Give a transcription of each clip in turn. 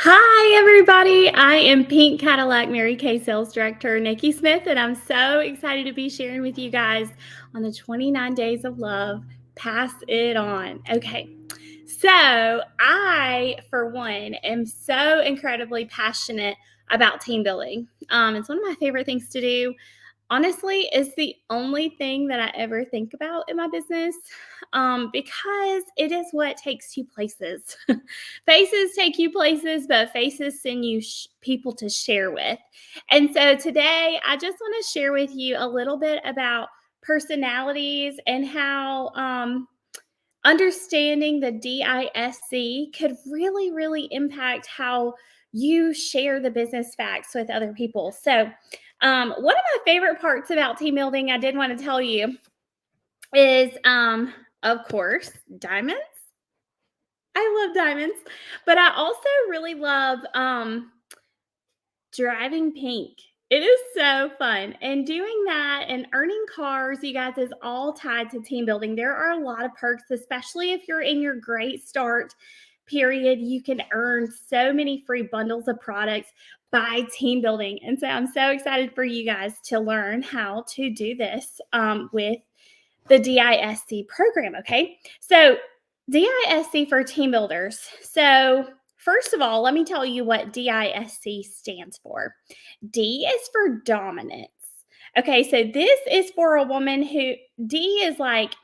Hi, everybody. I am Pink Cadillac Mary Kay Sales Director Nikki Smith, and I'm so excited to be sharing with you guys on the 29 Days of Love. Pass it on. Okay. So, I, for one, am so incredibly passionate about team building. It's one of my favorite things to do. Honestly, it's the only thing that I ever think about in my business because it is what takes you places. Faces take you places, but faces send you people to share with. And so today, I just want to share with you a little bit about personalities and how understanding the DISC could really, really impact how you share the business facts with other people. So, one of my favorite parts about team building, I did want to tell you, is of course, diamonds. I love diamonds, but I also really love driving pink. It is so fun. And doing that and earning cars, you guys, is all tied to team building. There are a lot of perks, especially if you're in your great start period. You can earn so many free bundles of products by team building. And so I'm so excited for you guys to learn how to do this with the DISC program. Okay. So, DISC for team builders. So, first of all, let me tell you what DISC stands for. D is for dominance. Okay, so this is for a woman who D is like,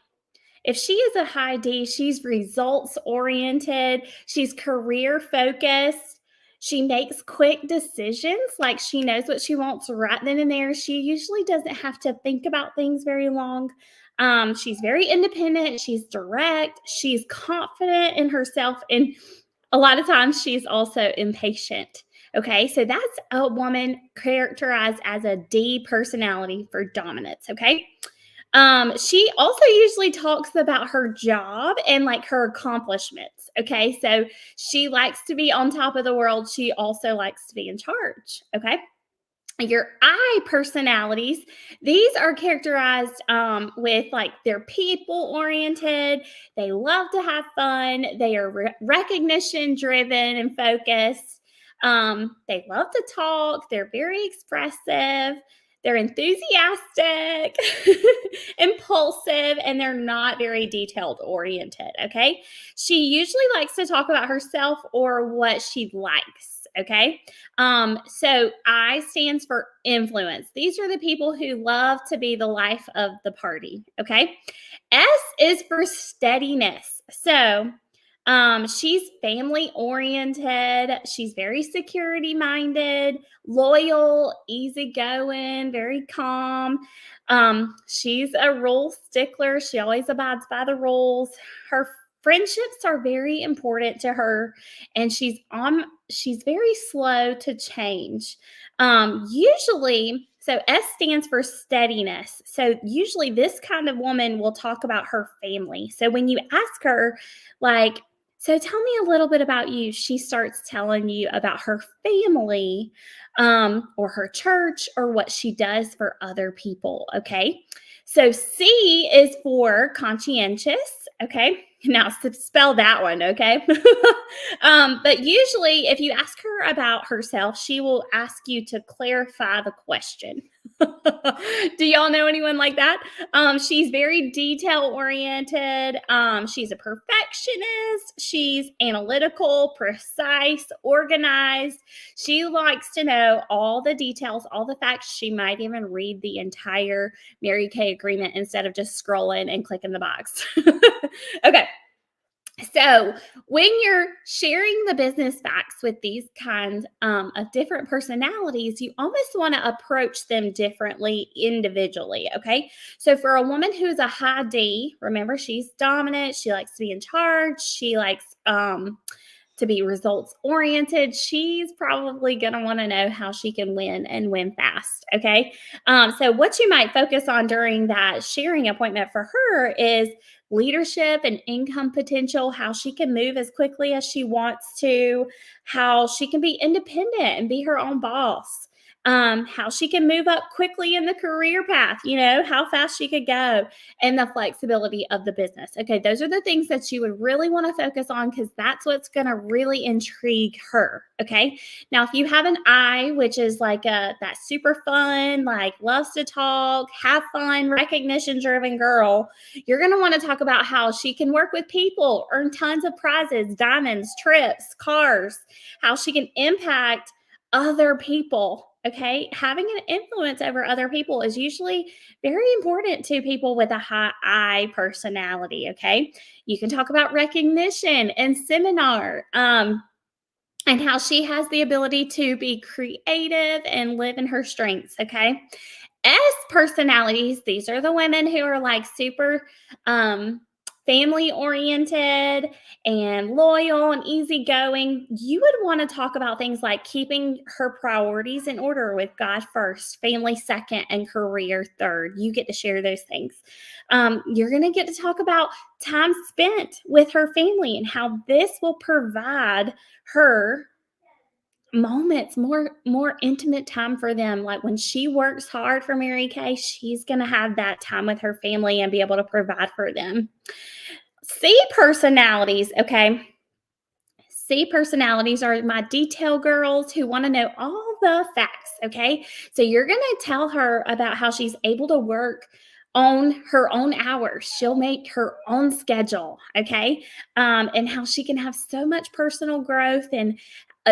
if she is a high D, she's results oriented, she's career focused. She makes quick decisions, like she knows what she wants right then and there. She usually doesn't have to think about things very long. She's very independent, she's direct, she's confident in herself, and a lot of times she's also impatient. Okay, so that's a woman characterized as a D personality for dominance. Okay, she also usually talks about her job and like her accomplishments. Okay, so she likes to be on top of the world. She also likes to be in charge. Okay, your I personalities, these are characterized with like they're people oriented, they love to have fun, they are recognition driven and focused, they love to talk, they're very expressive, they're enthusiastic, impulsive, and they're not very detailed oriented. Okay, she usually likes to talk about herself or what she likes. Okay, so I stands for influence. These are the people who love to be the life of the party. Okay. S is for steadiness. So she's family oriented. She's very security minded, loyal, easygoing, very calm. She's a rule stickler. She always abides by the rules. Her friendships are very important to her, and she's very slow to change. Usually, so S stands for steadiness. So usually this kind of woman will talk about her family. So when you ask her, like, so tell me a little bit about you, she starts telling you about her family, or her church, or what she does for other people. Okay. So C is for conscientious. Okay. Now spell that one. Okay. But usually, if you ask her about herself, she will ask you to clarify the question. Do y'all know anyone like that? She's very detail oriented. She's a perfectionist. She's analytical, precise, organized. She likes to know all the details, all the facts. She might even read the entire Mary Kay agreement instead of just scrolling and clicking the box. Okay. So, when you're sharing the business facts with these kinds of different personalities, you almost want to approach them differently individually. Okay. So, for a woman who's a high D, remember she's dominant, she likes to be in charge, she likes to be results oriented, she's probably going to want to know how she can win and win fast. Okay. So, what you might focus on during that sharing appointment for her is leadership and income potential, how she can move as quickly as she wants to, how she can be independent and be her own boss. how she can move up quickly in the career path, how fast she could go, and the flexibility of the business. Okay, those are the things that you would really want to focus on because that's what's going to really intrigue her. Okay, now if you have an I, which is like that super fun, like loves to talk, have fun, recognition driven girl, you're going to want to talk about how she can work with people, earn tons of prizes, diamonds, trips, cars, how she can impact other people. Okay, having an influence over other people is usually very important to people with a high I personality. Okay, you can talk about recognition and seminar. And how she has the ability to be creative and live in her strengths. Okay. S personalities, these are the women who are like super um, family oriented and loyal and easygoing. You would want to talk about things like keeping her priorities in order with God first, family second, and career third. You get to share those things. You're going to get to talk about time spent with her family and how this will provide her moments, more intimate time for them. Like when she works hard for Mary Kay, she's going to have that time with her family and be able to provide for them. C personalities, okay? C personalities are my detail girls who want to know all the facts, okay? So you're going to tell her about how she's able to work on her own hours. She'll make her own schedule, okay? And how she can have so much personal growth. And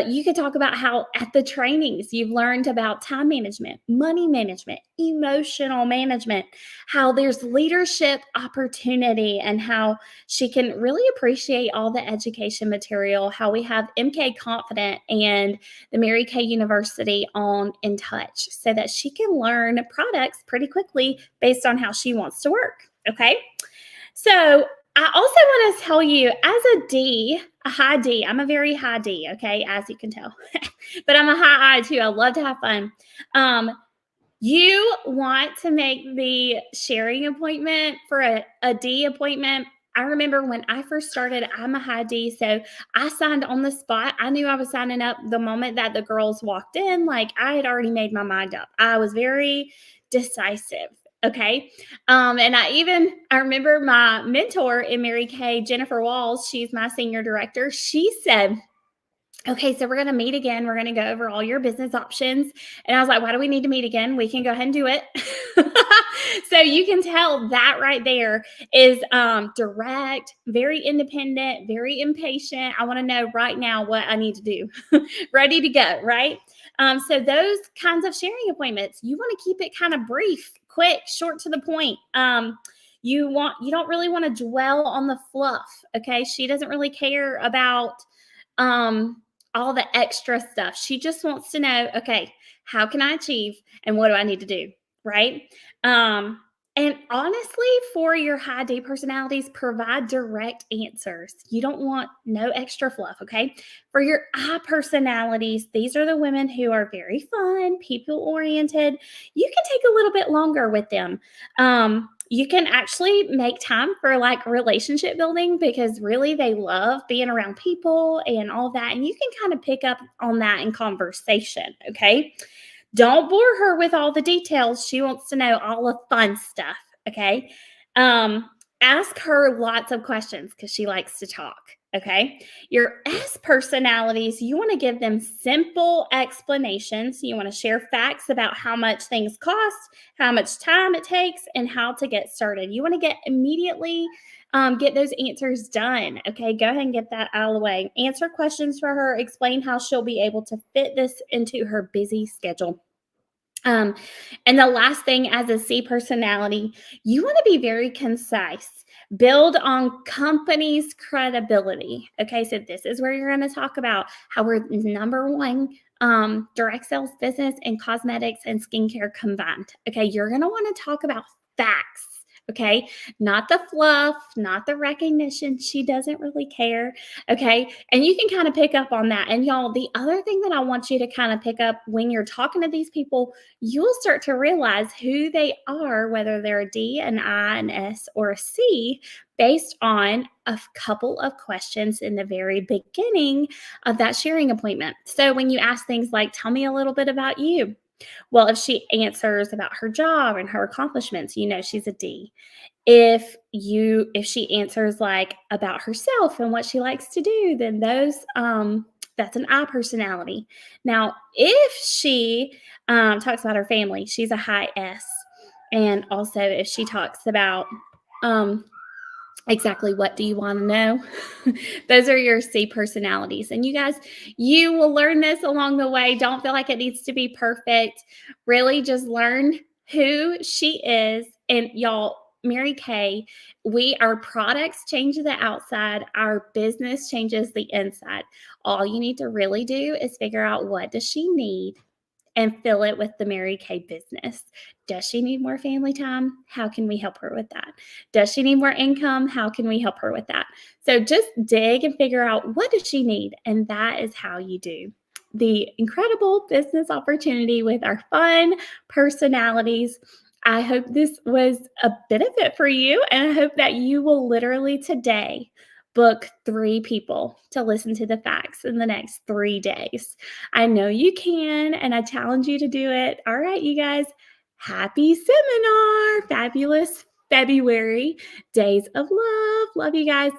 you could talk about how at the trainings you've learned about time management, money management, emotional management, how there's leadership opportunity, and how she can really appreciate all the education material, how we have MK Confident and the Mary Kay University on In Touch so that she can learn products pretty quickly based on how she wants to work. Okay. So I also want to tell you as a D, a high D, I'm a very high D, okay, as you can tell, but I'm a high I too. I love to have fun. You want to make the sharing appointment for a D appointment. I remember when I first started, I'm a high D, so I signed on the spot. I knew I was signing up the moment that the girls walked in. Like I had already made my mind up. I was very decisive. Okay. And I remember my mentor in Mary Kay, Jennifer Walls, she's my senior director. She said, okay, so we're going to meet again. We're going to go over all your business options. And I was like, why do we need to meet again? We can go ahead and do it. So you can tell that right there is direct, very independent, very impatient. I want to know right now what I need to do. Ready to go, right? So those kinds of sharing appointments, you want to keep it kind of brief, quick, short to the point. You don't really want to dwell on the fluff. Okay. She doesn't really care about all the extra stuff. She just wants to know, okay, how can I achieve and what do I need to do? Right. And honestly, for your high D personalities, provide direct answers. You don't want no extra fluff. Okay. For your I personalities, these are the women who are very fun, people oriented. You can take a little bit longer with them. You can actually make time for like relationship building because really they love being around people and all that. And you can kind of pick up on that in conversation. Okay. Don't bore her with all the details. She wants to know all the fun stuff. Okay. Um, Ask her lots of questions because she likes to talk. Okay. Your S personalities, you want to give them simple explanations. You want to share facts about how much things cost, how much time it takes, and how to get started. You want to get those answers done. Okay. Go ahead and get that out of the way. Answer questions for her, explain how she'll be able to fit this into her busy schedule. Um, and the last thing, as a C personality, you want to be very concise. Build on company's credibility. Okay, so this is where you're going to talk about how we're number one direct sales business in cosmetics and skincare combined. Okay, you're going to want to talk about facts. Okay, not the fluff, not the recognition. She doesn't really care. Okay, and you can kind of pick up on that. And y'all, the other thing that I want you to kind of pick up when you're talking to these people, you'll start to realize who they are, whether they're a D, an I, an S, or a C, based on a couple of questions in the very beginning of that sharing appointment. So when you ask things like, tell me a little bit about you. Well, if she answers about her job and her accomplishments, you know she's a D. If she answers like about herself and what she likes to do, then that's an I personality. Now, if she talks about her family, she's a high S. And also if she talks about um exactly what do you want to know? Those are your C personalities. And you guys, you will learn this along the way. Don't feel like it needs to be perfect. Really just learn who she is. And y'all, Mary Kay, our products change the outside, our business changes the inside. All you need to really do is figure out what does she need and fill it with the Mary Kay business. Does she need more family time? How can we help her with that? Does she need more income? How can we help her with that? So just dig and figure out what does she need, and that is how you do the incredible business opportunity with our fun personalities. I hope this was a benefit for you, and I hope that you will literally today book 3 people to listen to the facts in the next 3 days. I know you can, and I challenge you to do it. All right, you guys, happy seminar. Fabulous February. Days of love. Love you guys.